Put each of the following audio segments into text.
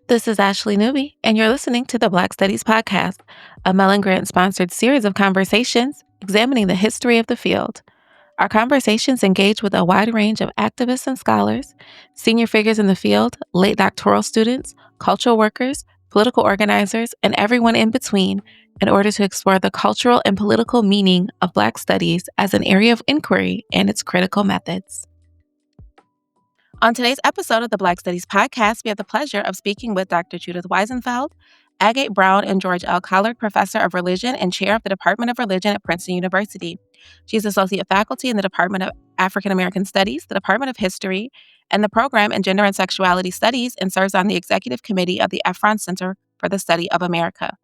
This is Ashley Newby, and you're listening to the Black Studies Podcast, a Mellon Grant sponsored series of conversations examining the history of the field. Our conversations engage with a wide range of activists and scholars, senior figures in the field, late doctoral students, cultural workers, political organizers, and everyone in between in order to explore the cultural and political meaning of Black studies as an area of inquiry and its critical methods. On today's episode of the Black Studies Podcast, we have the pleasure of speaking with Dr. Judith Weisenfeld, Agate Brown and George L. Collord Professor of Religion and Chair of the Department of Religion at Princeton University. She's associate faculty in the Department of African American Studies, the Department of History, and the program in Gender and Sexuality Studies, and serves on the executive committee of the Efron Center for the Study of America.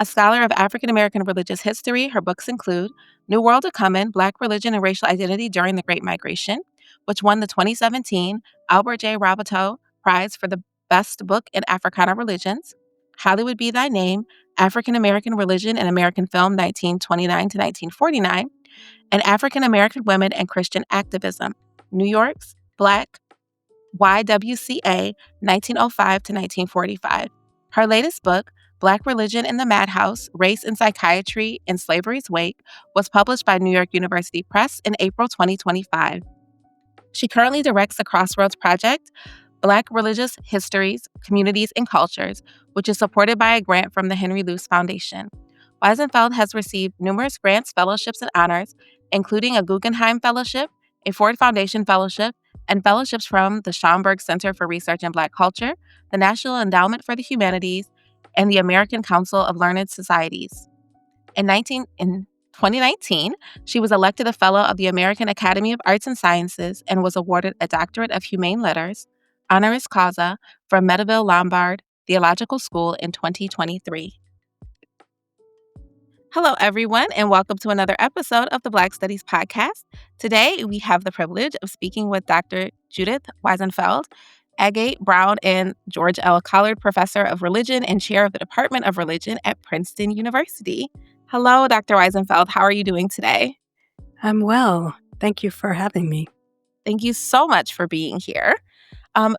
A scholar of African American religious history, her books include New World to Come In, Black Religion and Racial Identity During the Great Migration, which won the 2017 Albert J. Roboteau Prize for the Best Book in Africana Religions, Hollywood Be Thy Name, African American Religion and American Film 1929 to 1949, and African American Women and Christian Activism, New York's Black YWCA 1905 to 1945. Her latest book, Black Religion in the Madhouse, Race and Psychiatry in Slavery's Wake, was published by New York University Press in April 2025. She currently directs the Crossroads Project, Black Religious Histories, Communities, and Cultures, which is supported by a grant from the Henry Luce Foundation. Weisenfeld has received numerous grants, fellowships, and honors, including a Guggenheim Fellowship, a Ford Foundation Fellowship, and fellowships from the Schomburg Center for Research in Black Culture, the National Endowment for the Humanities, and the American Council of Learned Societies. In 2019, she was elected a Fellow of the American Academy of Arts and Sciences and was awarded a Doctorate of Humane Letters, honoris causa, from Medeville Lombard Theological School in 2023. Hello, everyone, and welcome to another episode of the Black Studies Podcast. Today, we have the privilege of speaking with Dr. Judith Weisenfeld, Agate Brown and George L. Collord Professor of Religion and Chair of the Department of Religion at Princeton University. Hello, Dr. Weisenfeld. How are you doing today? I'm well. Thank you for having me. Thank you so much for being here.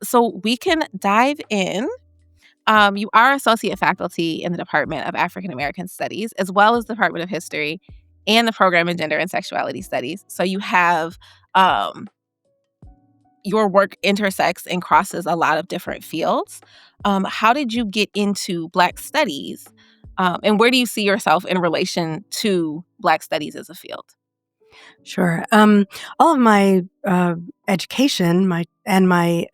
So we can dive in. You are associate faculty in the Department of African American Studies, as well as the Department of History and the program in Gender and Sexuality Studies. So you have your work intersects and crosses a lot of different fields. How did you get into Black studies? And where do you see yourself in relation to Black studies as a field? Sure. All of my education, my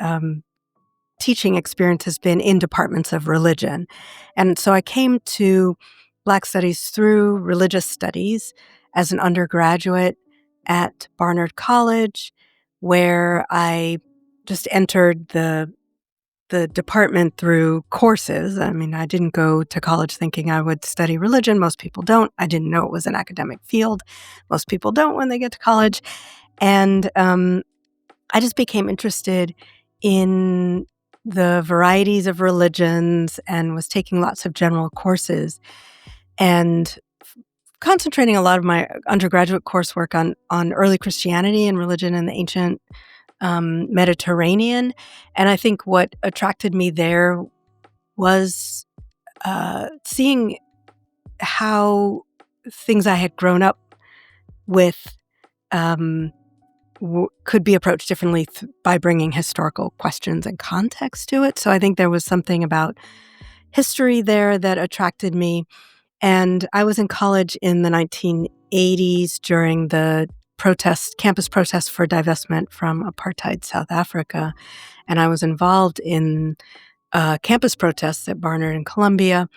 teaching experience has been in departments of religion. And so I came to Black studies through religious studies as an undergraduate at Barnard College, where I just entered the department through courses. I mean, I didn't go to college thinking I would study religion. Most people don't. I didn't know it was an academic field. Most people don't when they get to college. And I just became interested in the varieties of religions and was taking lots of general courses and concentrating a lot of my undergraduate coursework on early Christianity and religion in the ancient Mediterranean. And I think what attracted me there was seeing how things I had grown up with could be approached differently by bringing historical questions and context to it. So I think there was something about history there that attracted me. And I was in college in the 1980s during the campus protest for divestment from apartheid South Africa. And I was involved in campus protests at Barnard and Columbia.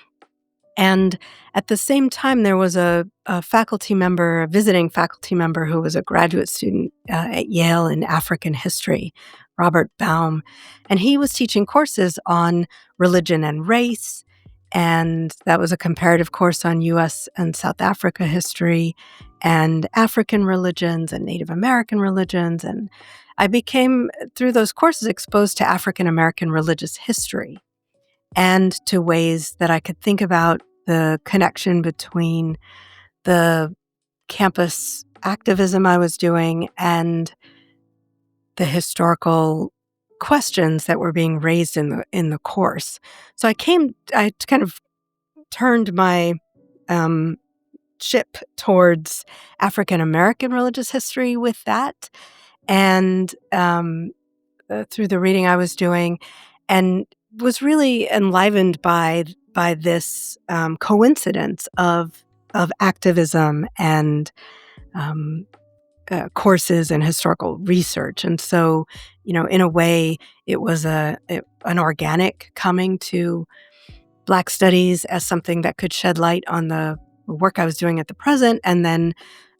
And at the same time, there was a visiting faculty member who was a graduate student at Yale in African history, Robert Baum. And he was teaching courses on religion and race. And that was a comparative course on U.S. and South Africa history and African religions and Native American religions. And I became, through those courses, exposed to African American religious history and to ways that I could think about the connection between the campus activism I was doing and the historical questions that were being raised in the course. So I kind of turned my ship towards African American religious history with that, and through the reading I was doing, and was really enlivened by this coincidence of activism and courses in historical research. And so, in a way, it was an organic coming to Black studies as something that could shed light on the work I was doing at the present, and then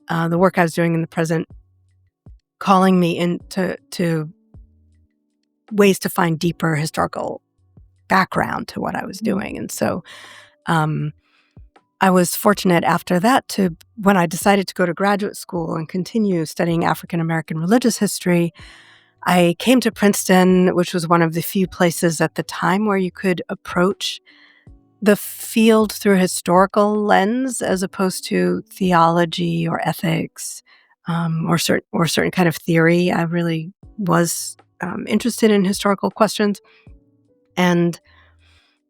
the work I was doing in the present calling me into ways to find deeper historical background to what I was doing. And so I was fortunate after that when I decided to go to graduate school and continue studying African American religious history, I came to Princeton, which was one of the few places at the time where you could approach the field through a historical lens as opposed to theology or ethics or certain kind of theory. I really was interested in historical questions. And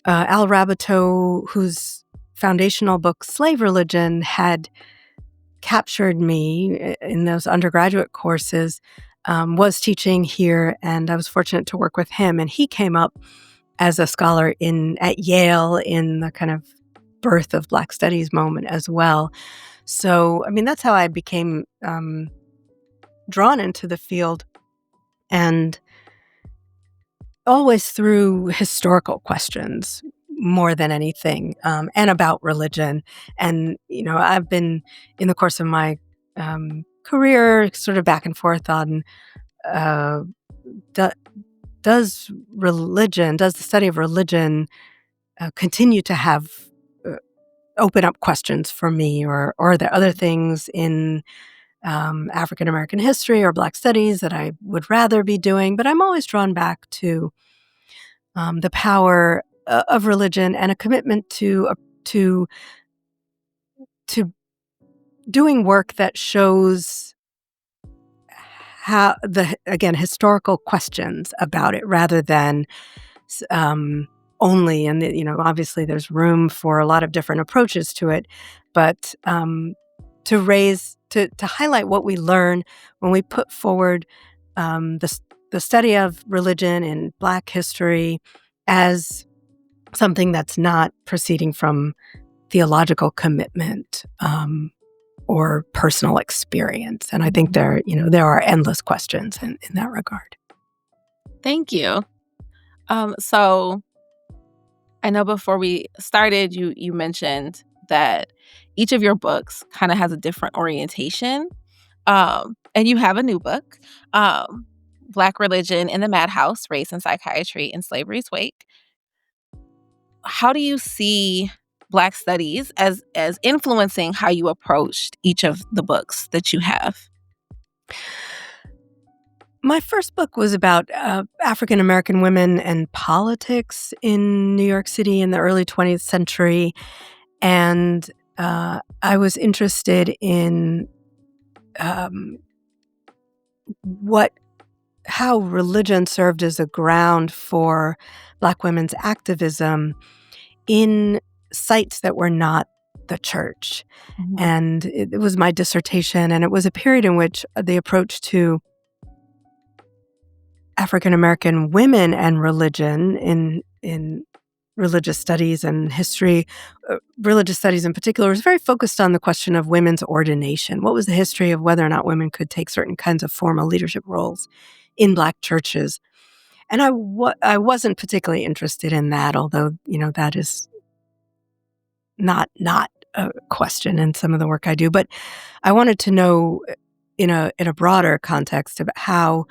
Al Raboteau, whose foundational book, Slave Religion, had captured me in those undergraduate courses, was teaching here, and I was fortunate to work with him. And he came up as a scholar at Yale in the kind of birth of Black Studies moment as well. So, that's how I became drawn into the field, and always through historical questions more than anything, and about religion. And, I've been, in the course of my career, sort of back and forth on does the study of religion continue to have open up questions for me, or are there other things in African American history or Black studies that I would rather be doing? But I'm always drawn back to the power of religion and a commitment to doing work that shows how historical questions about it, rather than only, and obviously there's room for a lot of different approaches to it, but to highlight what we learn when we put forward the study of religion in Black history as something that's not proceeding from theological commitment or personal experience. And I think there are endless questions in that regard. Thank you. So I know before we started, you mentioned that each of your books kind of has a different orientation. And you have a new book, Black Religion in the Madhouse, Race and Psychiatry in Slavery's Wake. How do you see Black studies as influencing how you approached each of the books that you have? My first book was about African American women and politics in New York City in the early 20th century. And I was interested in how religion served as a ground for Black women's activism in sites that were not the church. Mm-hmm. And it was my dissertation, and it was a period in which the approach to African American women and religion in religious studies and history, religious studies in particular, was very focused on the question of women's ordination. What was the history of whether or not women could take certain kinds of formal leadership roles in Black churches? And I wasn't particularly interested in that, although, that is not a question in some of the work I do. But I wanted to know in a broader context about how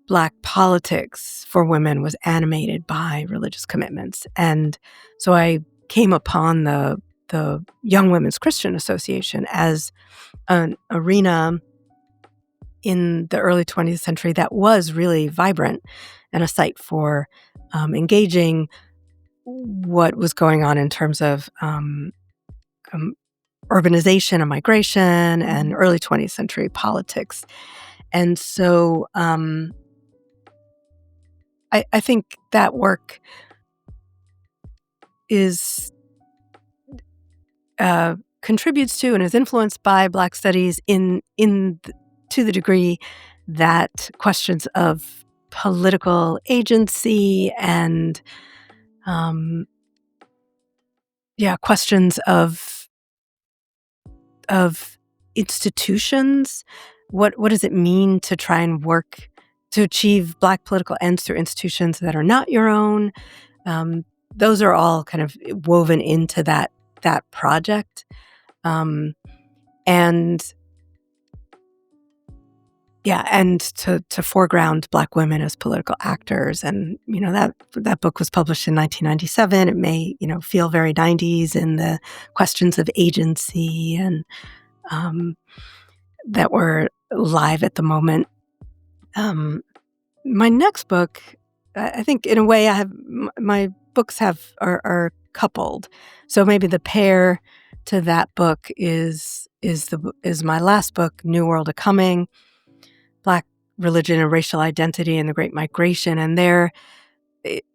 Black politics for women was animated by religious commitments. And so I came upon the Young Women's Christian Association as an arena in the early 20th century that was really vibrant and a site for engaging what was going on in terms of urbanization and migration and early 20th century politics. And so I think that work is contributes to and is influenced by Black studies to the degree that questions of political agency and questions of institutions. What does it mean to try and work to achieve Black political ends through institutions that are not your own? Those are all kind of woven into that project, and to foreground Black women as political actors. And that book was published in 1997. It may feel very 90s in the questions of agency and that were live at the moment. My next book, I think in a way I have my books are coupled. So maybe the pair to that book is my last book, New World A Coming, Black Religion and Racial Identity in the Great Migration. And they're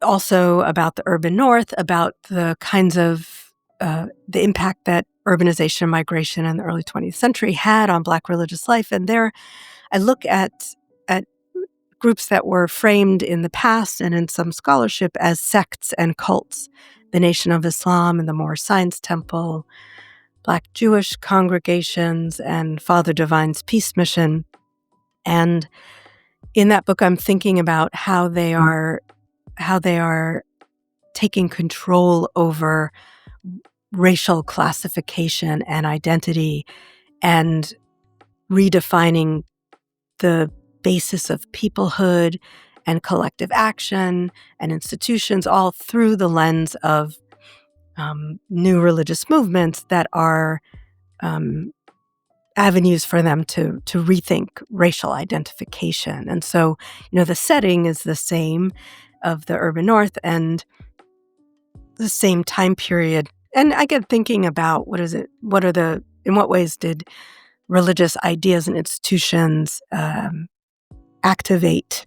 also about the urban North, about the kinds of the impact that urbanization and migration in the early 20th century had on Black religious life. And there I look at groups that were framed in the past and in some scholarship as sects and cults: the Nation of Islam and the Moore Science Temple, Black Jewish congregations, and Father Divine's Peace Mission. And in that book, I'm thinking about how they are taking control over racial classification and identity and redefining the basis of peoplehood and collective action and institutions, all through the lens of new religious movements that are avenues for them to rethink racial identification. And so, the setting is the same of the urban North and the same time period. And I get thinking about in what ways did religious ideas and institutions activate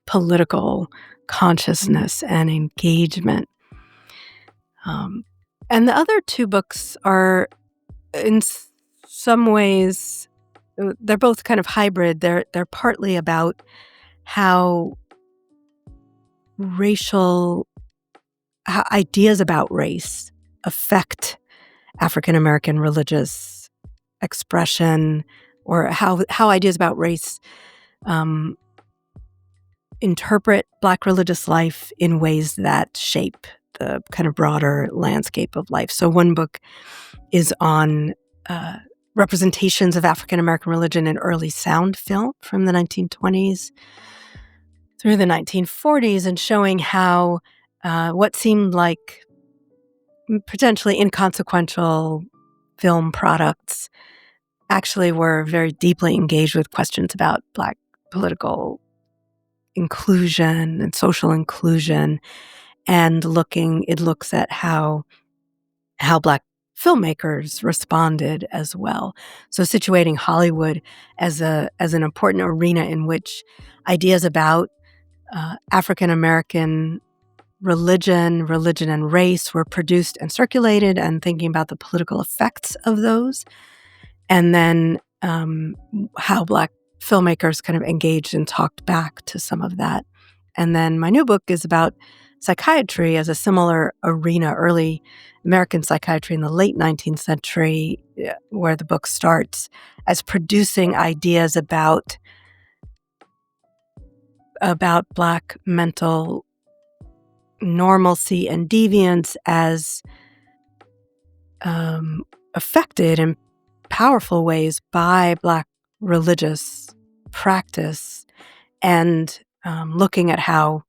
political consciousness and engagement. And the other two books are, in some ways, they're both kind of hybrid. They're partly about how ideas about race affect African American religious expression, or how ideas about race interpret Black religious life in ways that shape the kind of broader landscape of life. So one book is on representations of African American religion in early sound film from the 1920s through the 1940s, and showing how what seemed like potentially inconsequential film products actually were very deeply engaged with questions about Black political inclusion and social inclusion. And it looks at how Black filmmakers responded as well. So situating Hollywood as an important arena in which ideas about African American religion and race were produced and circulated, and thinking about the political effects of those, and then how Black filmmakers kind of engaged and talked back to some of that. And then my new book is about psychiatry as a similar arena, early American psychiatry in the late 19th century, where the book starts, as producing ideas about Black mental normalcy and deviance as affected in powerful ways by Black religious practice, and looking at how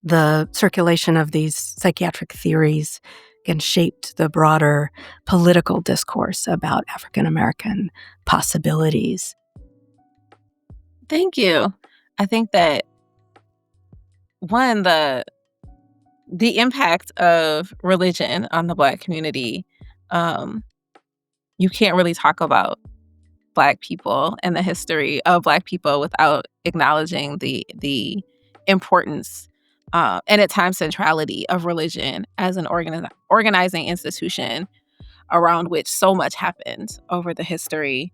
the circulation of these psychiatric theories shaped the broader political discourse about African American possibilities. Thank you. I think that, one, the impact of religion on the Black community, you can't really talk about Black people and the history of Black people without acknowledging the importance and at times centrality of religion as an organizing institution around which so much happened over the history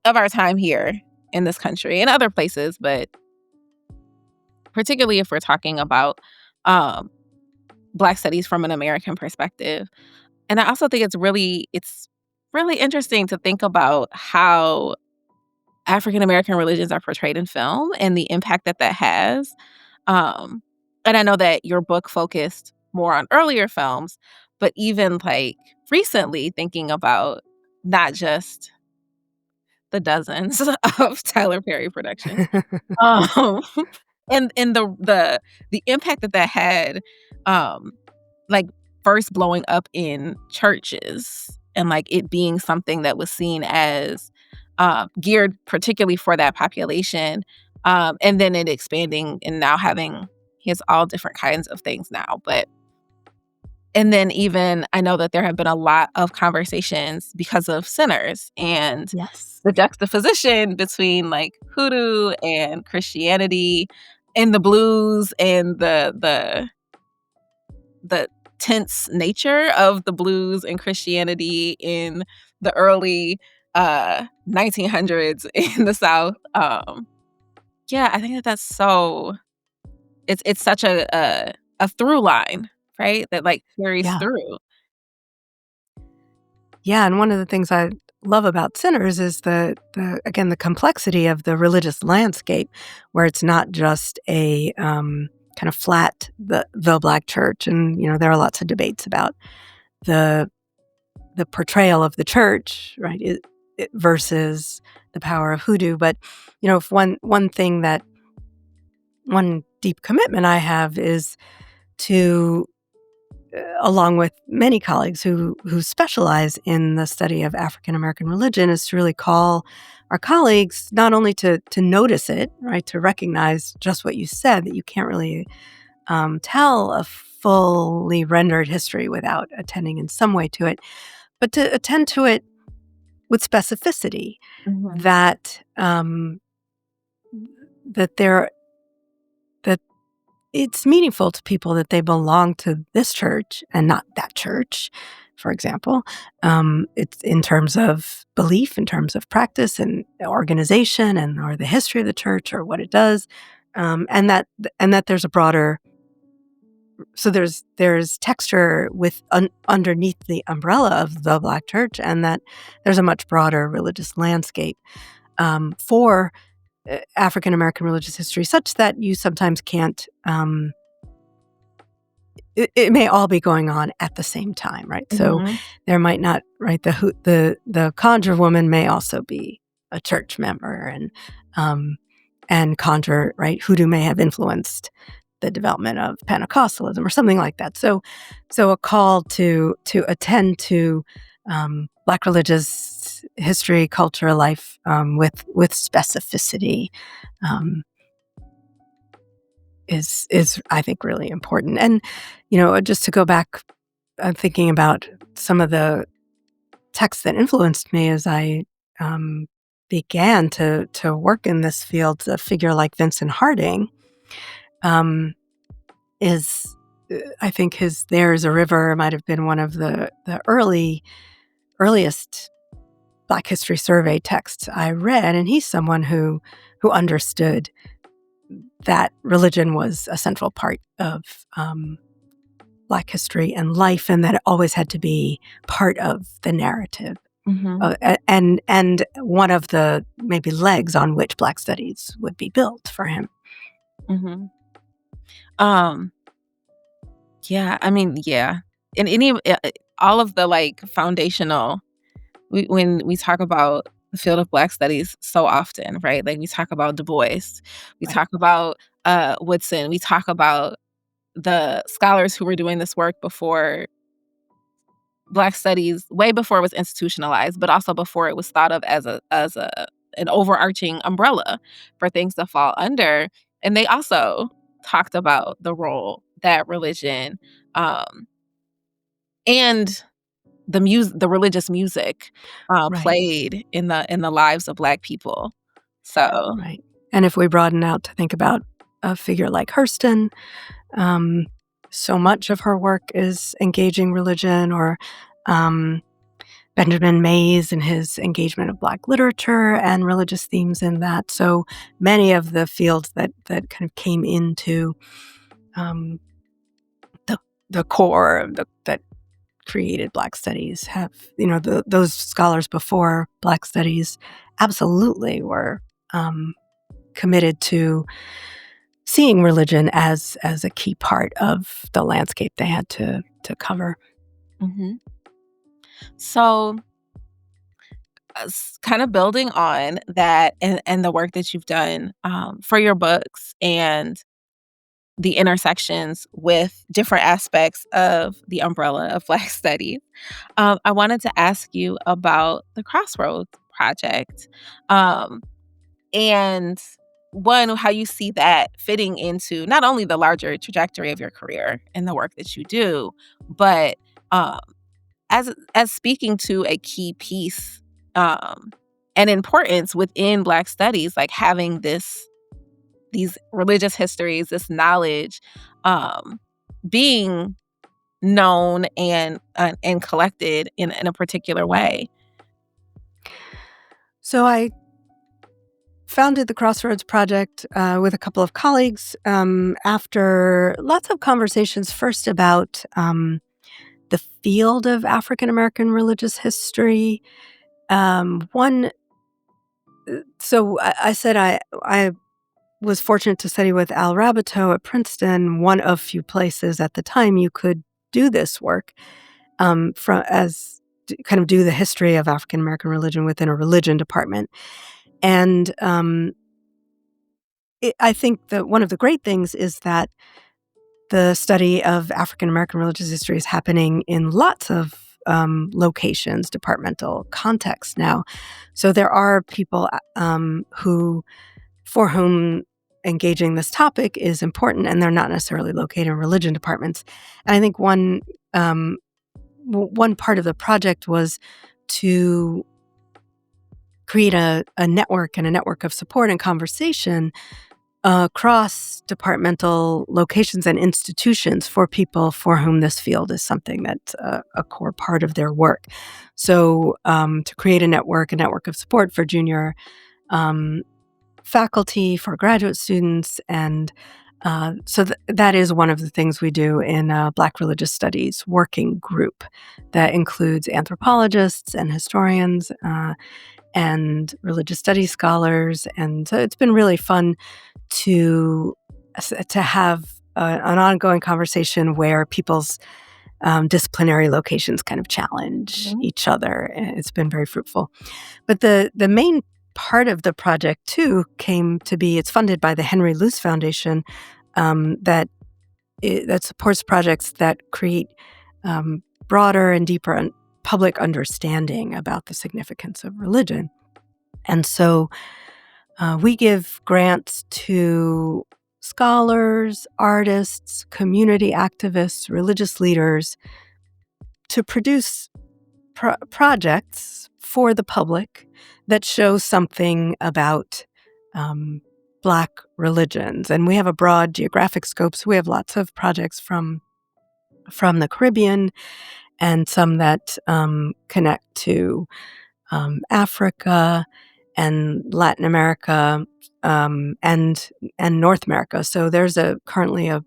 of our time here in this country and other places, but particularly if we're talking about um, Black studies from an American perspective. And I also think it's really interesting to think about how African American religions are portrayed in film and the impact that that has. Um, and I know that your book focused more on earlier films, but even like recently thinking about not just the dozens of Tyler Perry productions, um, and the impact that that had, um, like first blowing up in churches and like it being something that was seen as geared particularly for that population, and then it expanding and now having he has all different kinds of things now, but and then even I know that there have been a lot of conversations because of Sinners and Yes. the juxtaposition between like hoodoo and Christianity and the blues and the tense nature of the blues and Christianity in the early 1900s in the South. Yeah, I think that that's so it's such a through line, right? That like carries Yeah. through. Yeah, and one of the things I love about Sinners is again, the complexity of the religious landscape, where it's not just a kind of flat the Black church, and there are lots of debates about the portrayal of the church, right, versus the power of hoodoo. But if one thing that one deep commitment I have is to along with many colleagues who specialize in the study of African American religion, is to really call our colleagues not only to notice it, right, to recognize just what you said, that you can't really tell a fully rendered history without attending in some way to it, but to attend to it with specificity, Mhm. that that there that it's meaningful to people that they belong to this church and not that church, for example. It's in terms of belief, in terms of practice and organization, and or the history of the church or what it does, and that there's a broader. So there's texture underneath the umbrella of the Black church, and that there's a much broader religious landscape for African American religious history, such that you sometimes can't. It may all be going on at the same time, right? So Mhm. there might not, right? The conjure woman may also be a church member, and conjure, right? Hoodoo may have influenced the development of Pentecostalism or something like that. So a call to attend to Black religious history, culture, life with specificity is I think really important. And just to go back, thinking about some of the texts that influenced me as I began to work in this field, a figure like Vincent Harding is I think his "There's a River" might have been one of the earliest Black History Survey texts I read, and he's someone who understood that religion was a central part of Black history and life, and that it always had to be part of the narrative, Mhm. and one of the maybe legs on which Black studies would be built for him. Mhm. Um, yeah, I mean, yeah. And all of the like foundational when we talk about the field of Black studies so often, right? Like we talk about Du Bois, we Right. talk about Woodson, we talk about the scholars who were doing this work before Black studies, way before it was institutionalized, but also before it was thought of as a an overarching umbrella for things to fall under. And they also talked about the role that religion um, and the religious music Right. played in the lives of Black people. So Right. And if we broaden out to think about a figure like Hurston. So much of her work is engaging religion, or Benjamin Mays and his engagement of Black literature and religious themes in that. So many of the fields that kind of came into um, the core that created Black studies have, those scholars before Black studies absolutely were committed to seeing religion as a key part of the landscape they had to cover. Mm-hmm. So, kind of building on that and the work that you've done for your books and the intersections with different aspects of the umbrella of Black studies, I wanted to ask you about the Crossroads Project. And one, how you see that fitting into not only the larger trajectory of your career and the work that you do, but um, as speaking to a key piece um, and importance within Black studies, like having these religious histories, this knowledge, being known and collected in a particular way. So I founded the Crossroads Project with a couple of colleagues after lots of conversations, first about the field of African American religious history. So I said I was fortunate to study with Al Raboteau at Princeton, one of few places at the time you could do this work, kind of do the history of African American religion within a religion department. And I think that one of the great things is that the study of African American religious history is happening in lots of locations, departmental contexts now. So there are people for whom engaging this topic is important, and they're not necessarily located in religion departments. And I think one part of the project was to create a network and a network of support and conversation across departmental locations and institutions for people for whom this field is something that's a core part of their work. So to create a network of support for junior faculty, for graduate students, and so that is one of the things we do in a Black Religious Studies working group that includes anthropologists and historians and religious studies scholars. And so it's been really fun to have an ongoing conversation where people's disciplinary locations kind of challenge each other. And it's been very fruitful. But the main part of the project, too, came to be, it's funded by the Henry Luce Foundation that supports projects that create broader and deeper public understanding about the significance of religion. And so we give grants to scholars, artists, community activists, religious leaders to produce projects for the public that show something about Black religions. And we have a broad geographic scope, so we have lots of projects from the Caribbean and some that connect to Africa and Latin America and North America. So there's currently a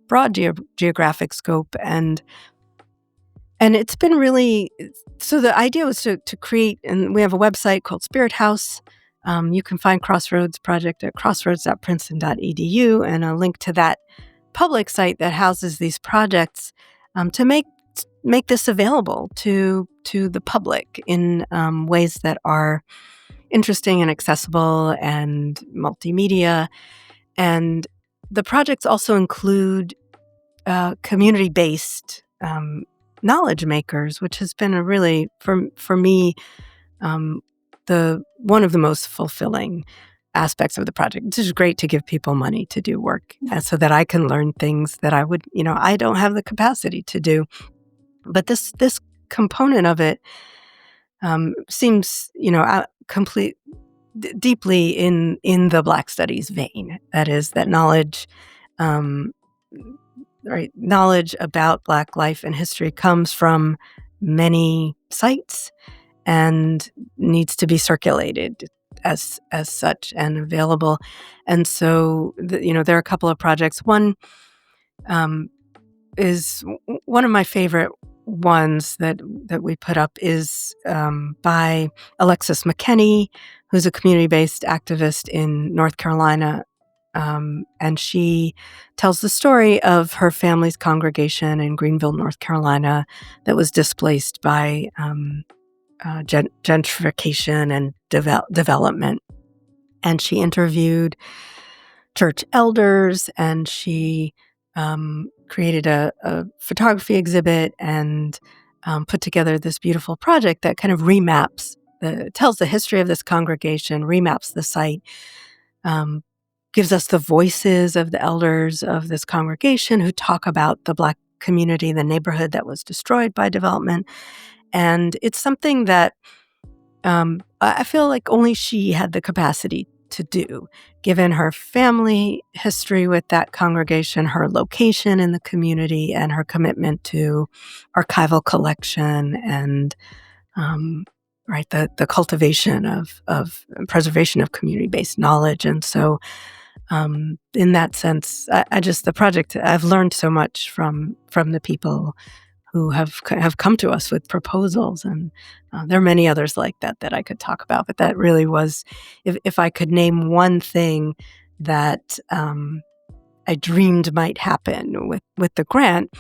broad geographic scope, and it's been really, so the idea was to create, and we have a website called Spirit House. You can find Crossroads Project at crossroads.princeton.edu, and a link to that public site that houses these projects to make this available to the public in ways that are interesting and accessible and multimedia. And the projects also include community-based knowledge makers, which has been a really, for me, one of the most fulfilling aspects of the project. It's just great to give people money to do work so that I can learn things that I don't have the capacity to do. But this component of it seems, deeply in the Black Studies vein. That is, that knowledge, right? Knowledge about Black life and history comes from many sites and needs to be circulated as such and available. And so, there are a couple of projects. One is one of my favorite ones that we put up is by Alexis McKenney, who's a community-based activist in North Carolina. And she tells the story of her family's congregation in Greenville, North Carolina, that was displaced by gentrification and development. And she interviewed church elders, and she created a photography exhibit and put together this beautiful project that kind of tells the history of this congregation, remaps the site, gives us the voices of the elders of this congregation who talk about the Black community, the neighborhood that was destroyed by development. And it's something that I feel like only she had the capacity to do, given her family history with that congregation, her location in the community, and her commitment to archival collection and the cultivation of preservation of community-based knowledge. And so in that sense, I just, the project, I've learned so much from the people who have come to us with proposals, and there are many others like that I could talk about. But that really was, if I could name one thing that I dreamed might happen with the grant,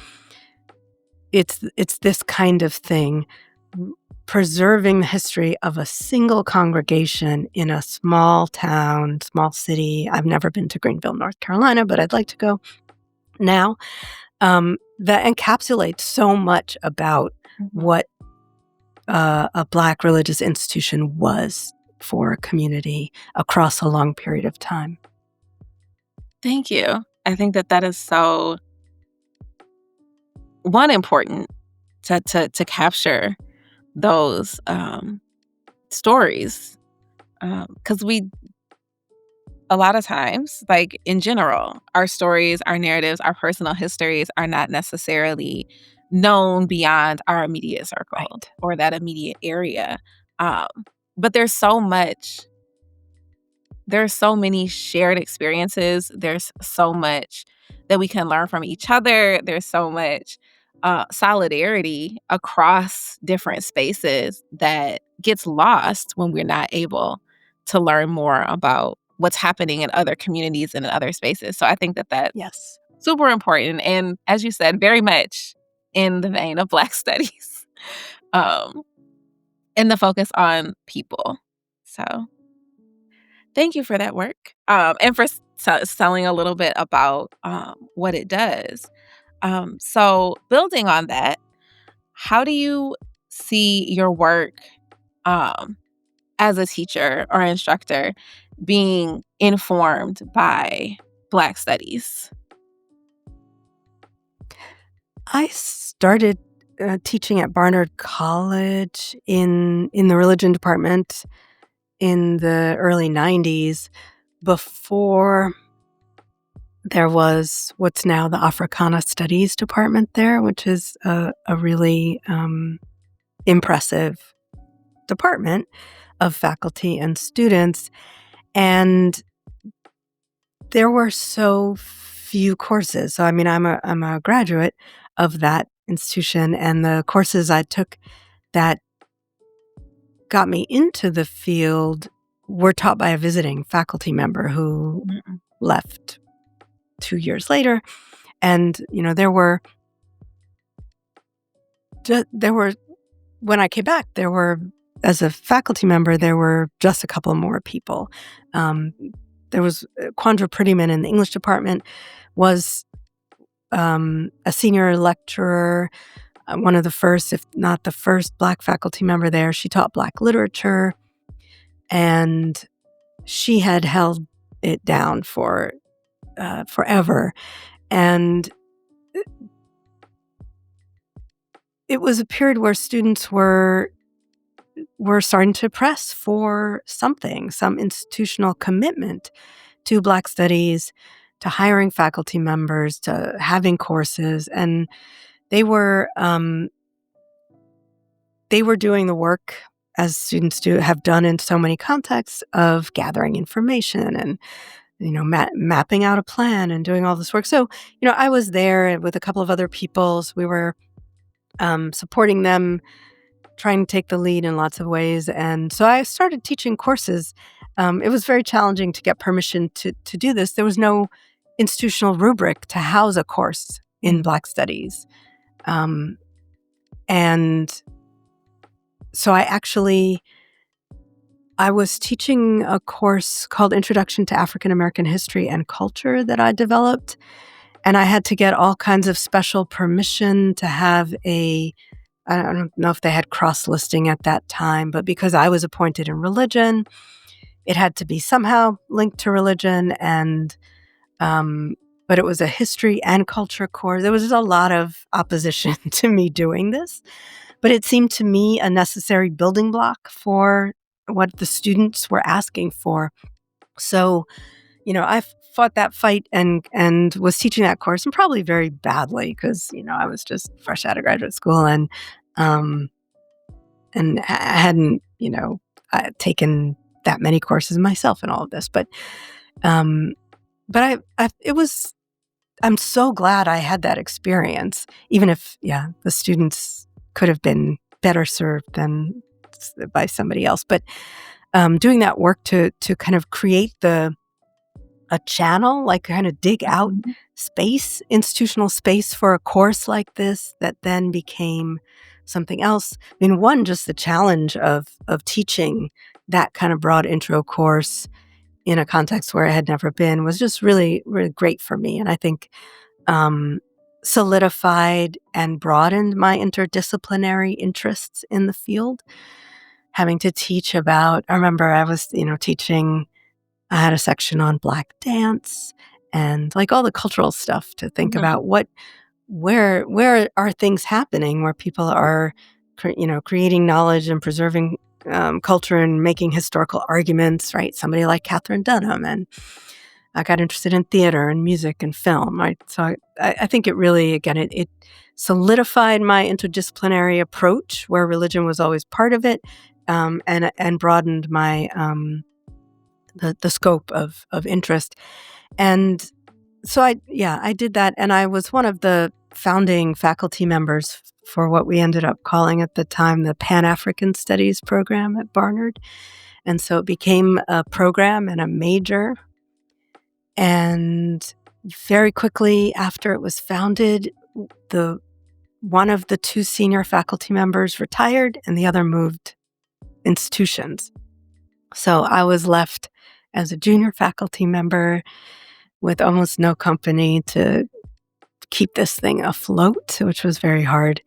it's this kind of thing, preserving the history of a single congregation in a small town, small city. I've never been to Greenville, North Carolina, but I'd like to go now. That encapsulates so much about what a Black religious institution was for a community across a long period of time. Thank you. I think that is so, important to capture those stories, because a lot of times, like in general, our stories, our narratives, our personal histories are not necessarily known beyond our immediate circle, Right. or that immediate area. But there's so many shared experiences. There's so much that we can learn from each other. There's so much solidarity across different spaces that gets lost when we're not able to learn more about what's happening in other communities and in other spaces. So I think that's Yes. super important. And as you said, very much in the vein of Black studies, and the focus on people. So thank you for that work, and for selling a little bit about what it does. So building on that, how do you see your work as a teacher or instructor being informed by Black studies? I started teaching at Barnard College in the religion department in the early 90s, before there was what's now the Africana Studies department there, which is a really impressive department of faculty and students. And there were so few courses. So, I mean, I'm a graduate of that institution, and the courses I took that got me into the field were taught by a visiting faculty member who left 2 years later. And, there were, when I came back, as a faculty member, there were just a couple more people. There was Quandra Prettyman in the English department, was a senior lecturer, one of the first, if not the first, Black faculty member there. She taught Black literature, and she had held it down for forever. And it was a period where students were were starting to press for something, some institutional commitment to Black studies, to hiring faculty members, to having courses. And they were doing the work, as students have done in so many contexts, of gathering information and mapping out a plan and doing all this work. So I was there with a couple of other people. So we were supporting them, trying to take the lead in lots of ways. And so I started teaching courses. It was very challenging to get permission to do this. There was no institutional rubric to house a course in Black Studies. And so I was teaching a course called Introduction to African American History and Culture that I developed. And I had to get all kinds of special permission to have I don't know if they had cross-listing at that time, but because I was appointed in religion, it had to be somehow linked to religion. And but it was a history and culture course. There was just a lot of opposition to me doing this. But it seemed to me a necessary building block for what the students were asking for. So, I fought that fight and was teaching that course, and probably very badly because, I was just fresh out of graduate school and I hadn't, taken that many courses myself in all of this. But I'm so glad I had that experience, even if, the students could have been better served than by somebody else. But doing that work to kind of create a channel, like kind of dig out space, institutional space for a course like this that then became something else. I mean, one, just the challenge of teaching that kind of broad intro course in a context where I had never been was just really, really great for me. And I think solidified and broadened my interdisciplinary interests in the field. Having to teach about, I remember I was, teaching, I had a section on Black dance and like all the cultural stuff to think about where are things happening where people are, creating knowledge and preserving culture and making historical arguments, right? Somebody like Catherine Dunham. And I got interested in theater and music and film, right? So I think it really, again, it solidified my interdisciplinary approach where religion was always part of it, and broadened my the scope of interest. And so I did that, and I was one of the founding faculty members for what we ended up calling at the time the Pan-African Studies program at Barnard. And so it became a program and a major. And very quickly after it was founded, one of the two senior faculty members retired and the other moved institutions. So I was left as a junior faculty member with almost no company to keep this thing afloat, which was very hard.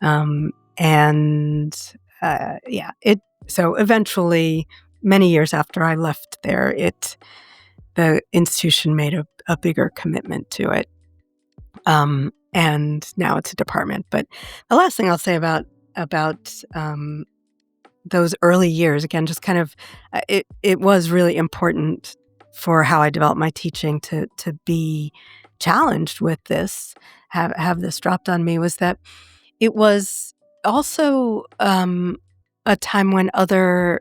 So eventually, many years after I left there, the institution made a bigger commitment to it. And now it's a department. But the last thing I'll say about those early years, again, just kind of, it was really important for how I developed my teaching to be challenged with this, have this dropped on me, was that it was also a time when other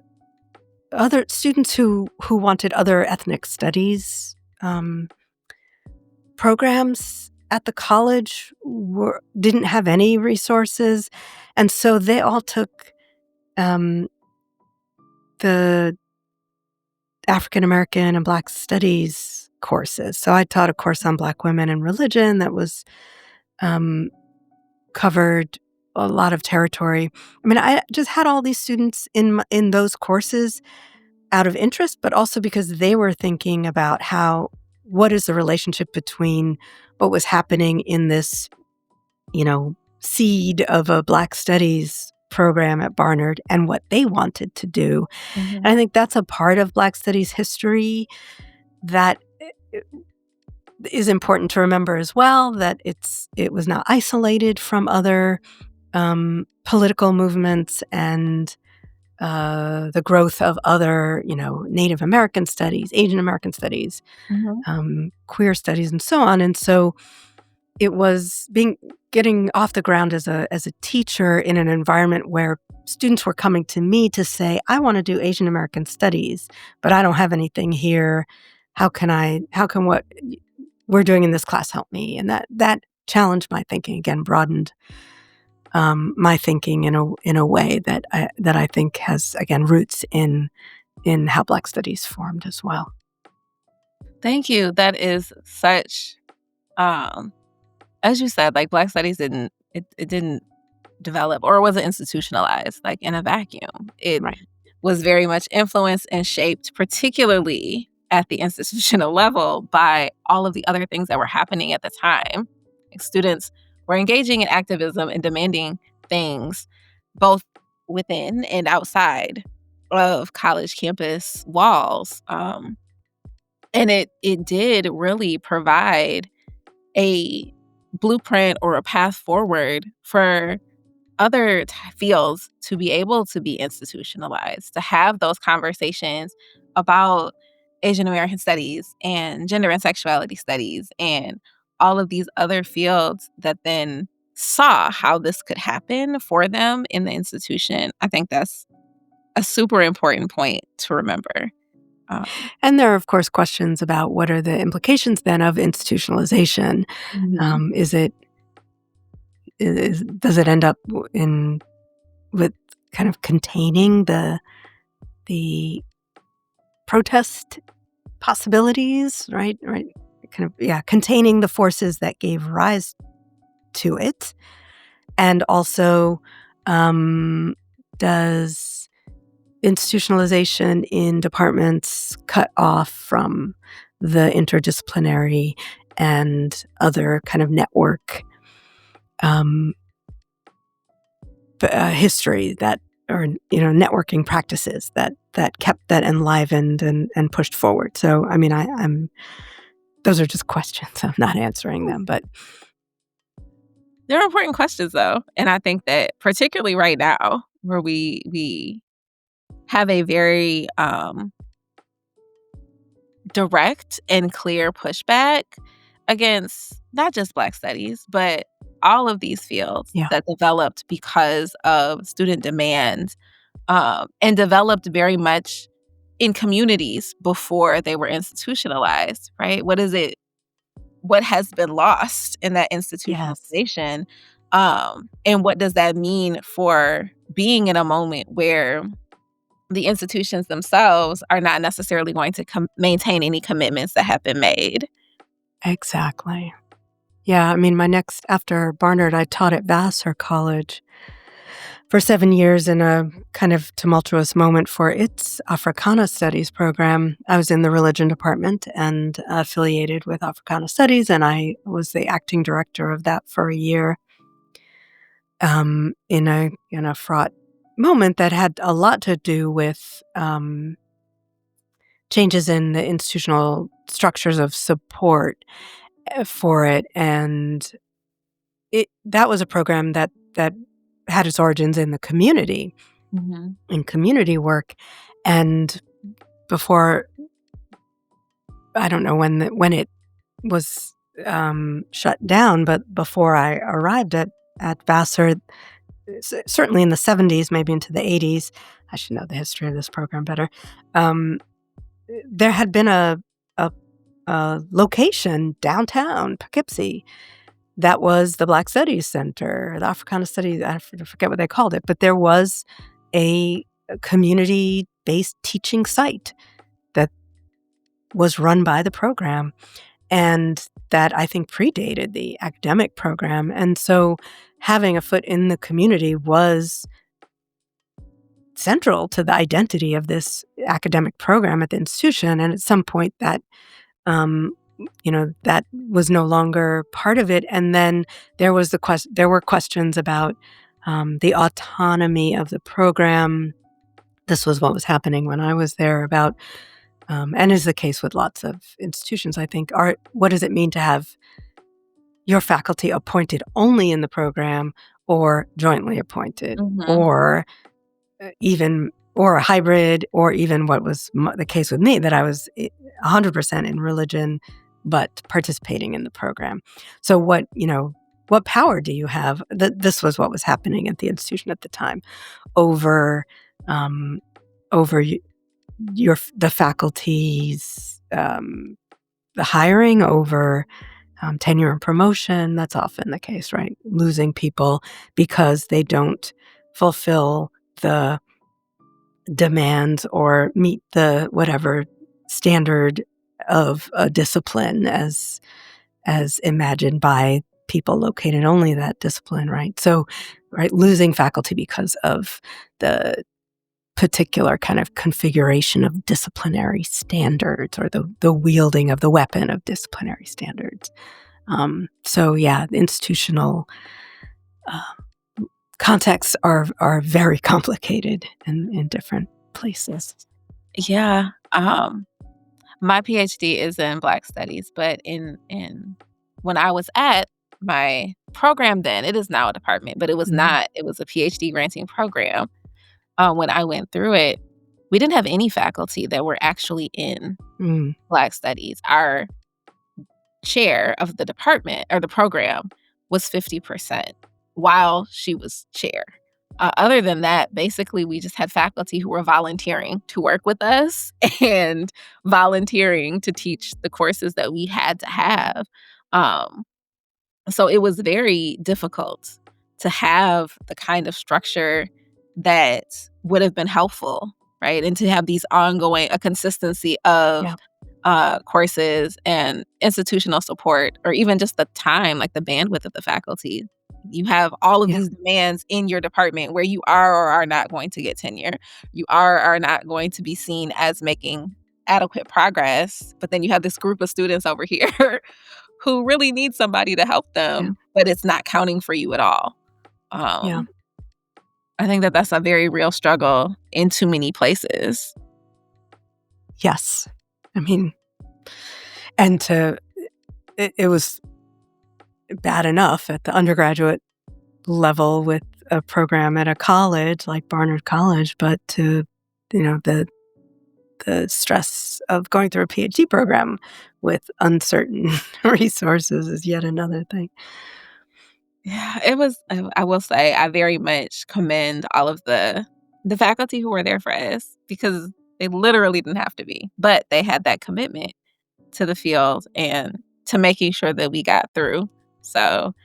students who wanted other ethnic studies programs at the college didn't have any resources, and so they all took the African American and Black studies courses. So I taught a course on Black women and religion that was covered a lot of territory. I mean, I just had all these students in those courses out of interest, but also because they were thinking about what is the relationship between what was happening in this, seed of a Black studies program at Barnard and what they wanted to do. Mm-hmm. And I think that's a part of Black studies history that is important to remember as well, that it was not isolated from other political movements and the growth of other, Native American studies, Asian American studies, Mhm. queer studies, and so on. And so it was getting off the ground as a teacher in an environment where students were coming to me to say, I want to do Asian American studies, but I don't have anything here. How can what we're doing in this class help me? And that challenged my thinking again, broadened my thinking in a way that I think has again roots in how Black studies formed as well. Thank you. That is such, um as you said, like, Black studies didn't develop or wasn't institutionalized, like, in a vacuum. It Right. was very much influenced and shaped, particularly at the institutional level, by all of the other things that were happening at the time. Like, students were engaging in activism and demanding things both within and outside of college campus walls, and it did really provide a blueprint or a path forward for other fields to be able to be institutionalized, to have those conversations about Asian American studies and gender and sexuality studies and all of these other fields that then saw how this could happen for them in the institution. I think that's a super important point to remember. And there are, of course, questions about what are the implications then of institutionalization. Mhm. Is it does it end up in with kind of containing the protest possibilities, right? Right. Kind of, yeah, containing the forces that gave rise to it. And also, does institutionalization in departments cut off from the interdisciplinary and other kind of network um, history that, or networking practices that kept that enlivened and pushed forward. So, I mean, I'm those are just questions. I'm not answering them, but They're important questions, though, and I think that particularly right now, where we have a very, direct and clear pushback against not just Black studies, but all of these fields yeah, that developed because of student demand, and developed very much in communities before they were institutionalized, right? What has been lost in that yes, institutionalization, and what does that mean for being in a moment where the institutions themselves are not necessarily going to maintain any commitments that have been made. exactly. Yeah, I mean, after Barnard, I taught at Vassar College for 7 years in a kind of tumultuous moment for its Africana Studies program. I was in the religion department and affiliated with Africana Studies, and I was the acting director of that for a year, in a fraught moment that had a lot to do with changes in the institutional structures of support for it, and that was a program that had its origins in the community, Mhm. in community work, and before I don't know when it was shut down, but before I arrived at Vassar, certainly in the 70s, maybe into the 80s, I should know the history of this program better. Um, there had been a, a location downtown Poughkeepsie that was the Black Studies Center, the Africana Studies. I forget what they called it, but there was a community-based teaching site that was run by the program, and that I think predated the academic program. And so having a foot in the community was central to the identity of this academic program at the institution. And at some point um, that was no longer part of it. And then there were questions about the autonomy of the program. This was what was happening when I was there about, and is the case with lots of institutions, I think, what does it mean to have your faculty appointed only in the program or jointly appointed Mhm. or even or a hybrid, or even what was the case with me, that I was 100% in religion, but participating in the program. So what power do you have? This was what was happening at the institution at the time over um, over the faculty's the hiring, over tenure and promotion. That's often the case, right? Losing people because they don't fulfill the demands or meet the whatever standard of a discipline as imagined by people located only that discipline, right? So, right, losing faculty because of the particular kind of configuration of disciplinary standards, or the wielding of the weapon of disciplinary standards. So yeah, institutional contexts are very complicated in different places. Yeah. My PhD is in Black Studies, but in when I was at my program then, it is now a department, but it was not. It was a PhD granting program. When I went through it, we didn't have any faculty that were actually in Black Studies. Our chair of the department or the program was 50% while she was chair. Other than that, basically, we just had faculty who were volunteering to work with us and volunteering to teach the courses that we had to have. Um, so it was very difficult to have the kind of structure that would have been helpful, right? And to have these a consistency of courses and institutional support, or even just the time, like the bandwidth of the faculty. You have all of these demands in your department where you are or are not going to get tenure. You are or are not going to be seen as making adequate progress. But then you have this group of students over here who really need somebody to help them, but it's not counting for you at all. I think that that's a very real struggle in too many places. Yes. I mean, and it was bad enough at the undergraduate level with a program at a college like Barnard College, but to, the stress of going through a PhD program with uncertain resources is yet another thing. Yeah, it was. I will say, I very much commend all of the faculty who were there for us, because they literally didn't have to be, but they had that commitment to the field and to making sure that we got through. So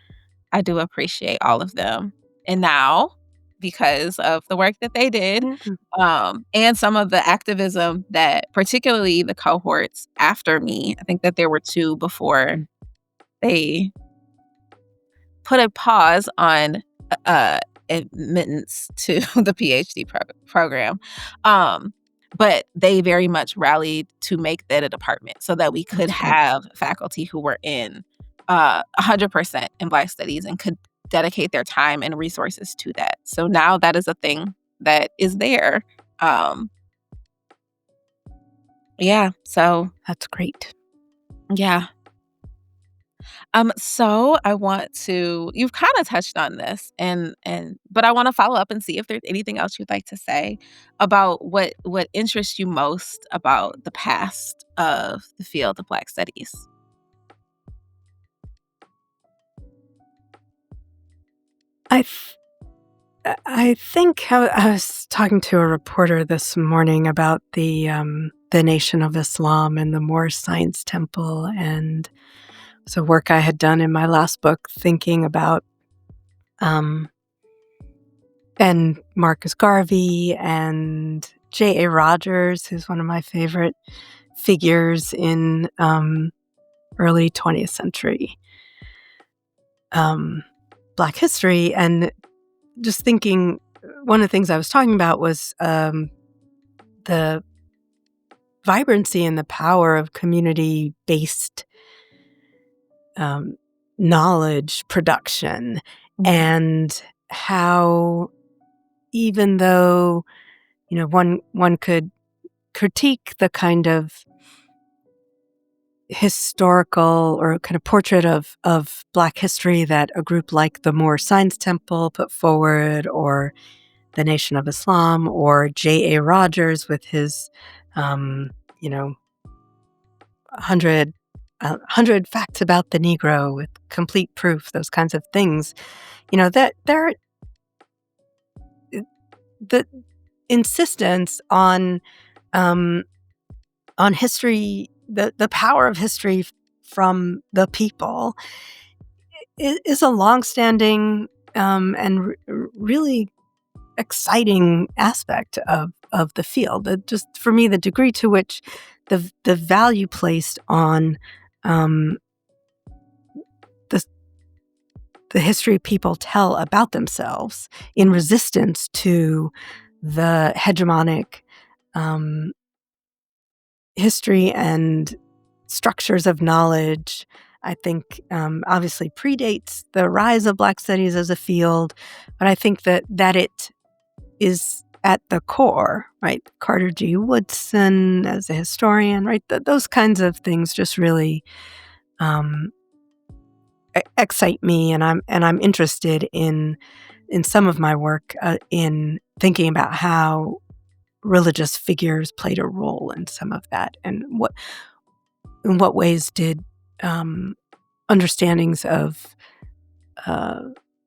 I do appreciate all of them. And now, because of the work that they did, and some of the activism that particularly the cohorts after me, I think that there were two before they put a pause on admittance to the PhD program. But they very much rallied to make that a department so that we could have faculty who were in 100% in Black Studies and could dedicate their time and resources to that. So now that is a thing that is there. Yeah, so that's great. Yeah. So I want to, you've kind of touched on this, but I want to follow up and see if there's anything else you'd like to say about what interests you most about the past of the field of Black Studies. I think I was talking to a reporter this morning about the Nation of Islam and the Moor Science Temple, and it's a work I had done in my last book, thinking about and Marcus Garvey and J.A. Rogers, who's one of my favorite figures in early 20th century Black history. And just thinking, one of the things I was talking about was the vibrancy and the power of community-based knowledge production, and how, even though one could critique the kind of historical or kind of portrait of Black history that a group like the Moor Science Temple put forward, or the Nation of Islam, or J.A. Rogers with his, 100 facts about the Negro with complete proof, those kinds of things, that they're the insistence on history, the power of history from the people is a longstanding and really exciting aspect of the field. Just for me, the degree to which the value placed on the the history people tell about themselves in resistance to the hegemonic history and structures of knowledge, I think obviously predates the rise of Black studies as a field, but I think that it is at the core, right? Carter G. Woodson as a historian, right? Those kinds of things just really excite me, and I'm interested in some of my work in thinking about how religious figures played a role in some of that, and in what ways did understandings of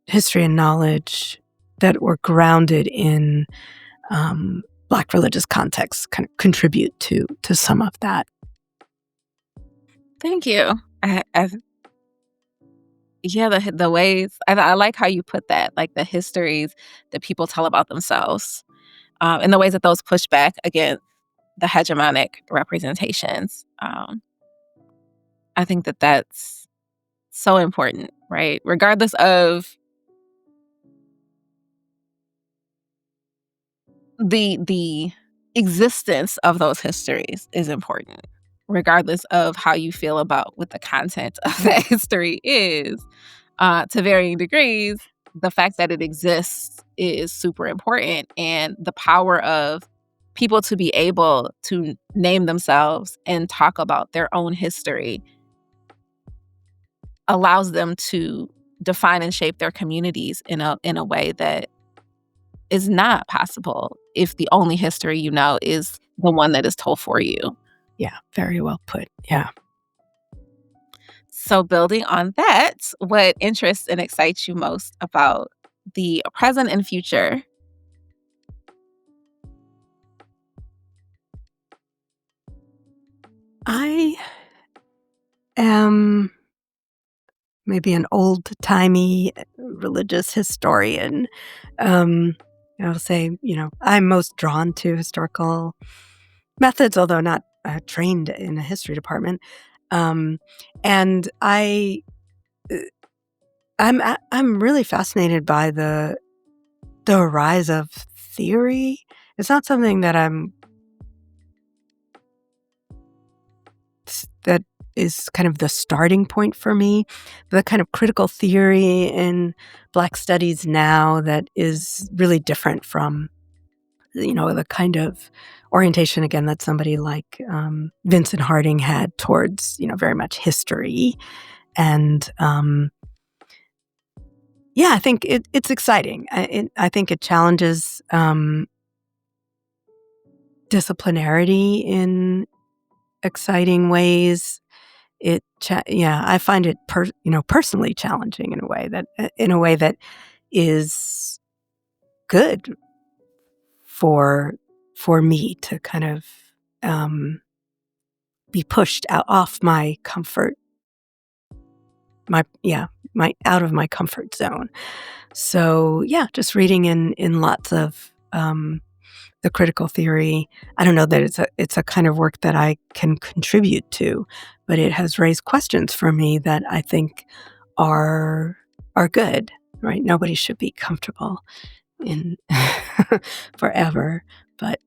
history and knowledge that were grounded in Black religious contexts kind of contribute to some of that. Thank you. Yeah, the ways I like how you put that, like the histories that people tell about themselves, and the ways that those push back against the hegemonic representations. I think that that's so important, right? Regardless of the existence of those histories is important, regardless of how you feel about what the content of that history is. To varying degrees, the fact that it exists is super important, and the power of people to be able to name themselves and talk about their own history allows them to define and shape their communities in a way that is not possible if the only history you know is the one that is told for you. Yeah, very well put. Yeah. So building on that, what interests and excites you most about the present and future? I am maybe an old-timey religious historian. I'll say, I'm most drawn to historical methods, although not trained in a history department. And I'm really fascinated by the rise of theory. It's not something that is kind of the starting point for me. The kind of critical theory in Black studies now that is really different from, the kind of orientation, again, that somebody like Vincent Harding had towards, very much history. And yeah, I think it's exciting. I think it challenges disciplinarity in exciting ways. I find it personally challenging in a way that is good for me to kind of be pushed off my comfort, my out of my comfort zone. So yeah, just reading in lots of the critical theory. I don't know that it's a kind of work that I can contribute to, but it has raised questions for me that I think are good. Right? Nobody should be comfortable in forever, but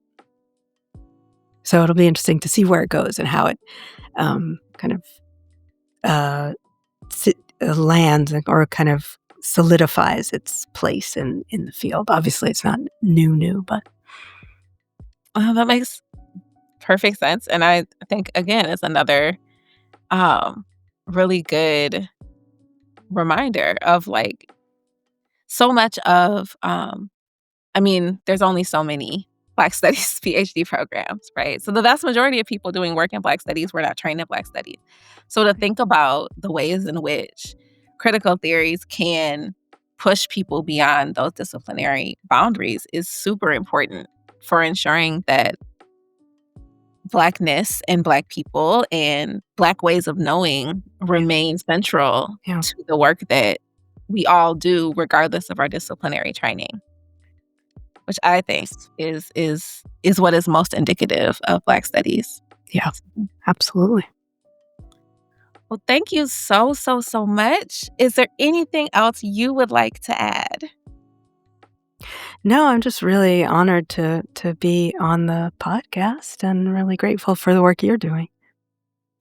so it'll be interesting to see where it goes and how it kind of lands or kind of solidifies its place in the field. Obviously, it's not new, but That makes perfect sense. And I think, again, it's another really good reminder of like so much of I mean, there's only so many Black Studies PhD programs, right? So the vast majority of people doing work in Black Studies were not trained in Black Studies. So to think about the ways in which critical theories can push people beyond those disciplinary boundaries is super important for ensuring that Blackness and Black people and Black ways of knowing remain central Yeah. to the work that we all do, regardless of our disciplinary training, which I think is what is most indicative of Black studies. Yeah, absolutely. Well, thank you so, so, so much. Is there anything else you would like to add? No, I'm just really honored to be on the podcast and really grateful for the work you're doing.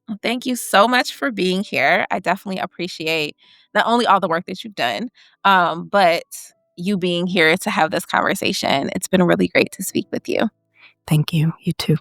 Well, thank you so much for being here. I definitely appreciate not only all the work that you've done, but you being here to have this conversation. It's been really great to speak with you. Thank you. You too.